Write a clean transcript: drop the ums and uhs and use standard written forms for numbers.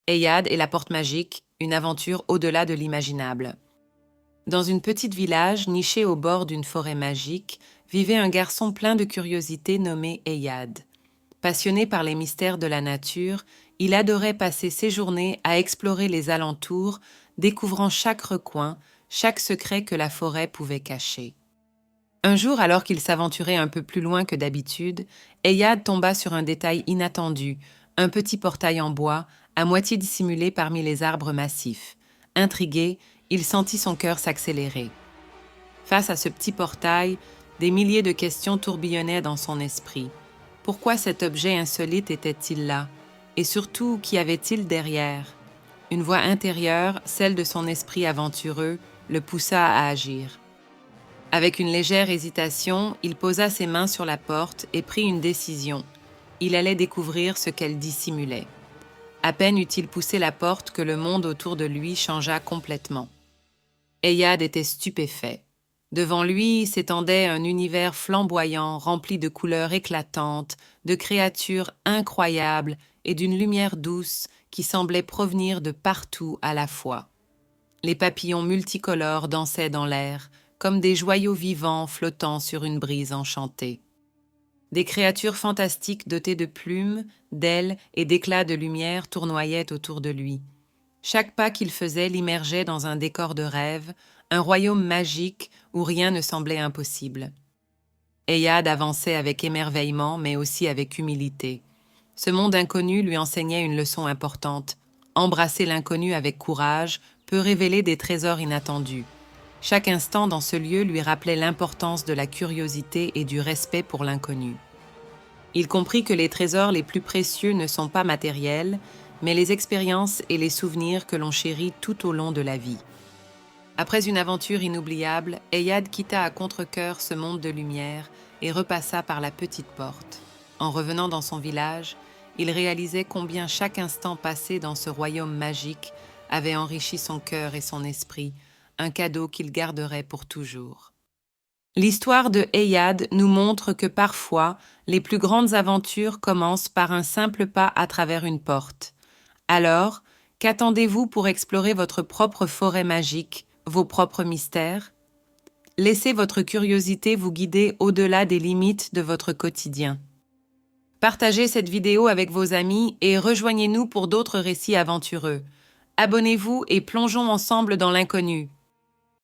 Eyad et la porte magique, une aventure au-delà de l'imaginable. Dans une petite village niché au bord d'une forêt magique, vivait un garçon plein de curiosité nommé Eyad. Passionné par les mystères de la nature, il adorait passer ses journées à explorer les alentours, découvrant chaque recoin, chaque secret que la forêt pouvait cacher. Un jour, alors qu'il s'aventurait un peu plus loin que d'habitude, Eyad tomba sur un détail inattendu, un petit portail en bois, à moitié dissimulé parmi les arbres massifs. Intrigué, il sentit son cœur s'accélérer. Face à ce petit portail, des milliers de questions tourbillonnaient dans son esprit. Pourquoi cet objet insolite était-il là? Et surtout, qu'y avait-il derrière? Une voix intérieure, celle de son esprit aventureux, le poussa à agir. Avec une légère hésitation, il posa ses mains sur la porte et prit une décision. Il allait découvrir ce qu'elle dissimulait. À peine eut-il poussé la porte que le monde autour de lui changea complètement. Eyad était stupéfait. Devant lui s'étendait un univers flamboyant, rempli de couleurs éclatantes, de créatures incroyables et d'une lumière douce qui semblait provenir de partout à la fois. Les papillons multicolores dansaient dans l'air, comme des joyaux vivants flottant sur une brise enchantée. Des créatures fantastiques dotées de plumes, d'ailes et d'éclats de lumière tournoyaient autour de lui. Chaque pas qu'il faisait l'immergeait dans un décor de rêve, un royaume magique où rien ne semblait impossible. Eyad avançait avec émerveillement, mais aussi avec humilité. Ce monde inconnu lui enseignait une leçon importante. Embrasser l'inconnu avec courage peut révéler des trésors inattendus. Chaque instant dans ce lieu lui rappelait l'importance de la curiosité et du respect pour l'inconnu. Il comprit que les trésors les plus précieux ne sont pas matériels, mais les expériences et les souvenirs que l'on chérit tout au long de la vie. Après une aventure inoubliable, Eyad quitta à contre-cœur ce monde de lumière et repassa par la petite porte. En revenant dans son village, il réalisait combien chaque instant passé dans ce royaume magique avait enrichi son cœur et son esprit, un cadeau qu'il garderait pour toujours. L'histoire de Eyad nous montre que parfois, les plus grandes aventures commencent par un simple pas à travers une porte. Alors, qu'attendez-vous pour explorer votre propre forêt magique, vos propres mystères? Laissez votre curiosité vous guider au-delà des limites de votre quotidien. Partagez cette vidéo avec vos amis et rejoignez-nous pour d'autres récits aventureux. Abonnez-vous et plongeons ensemble dans l'inconnu.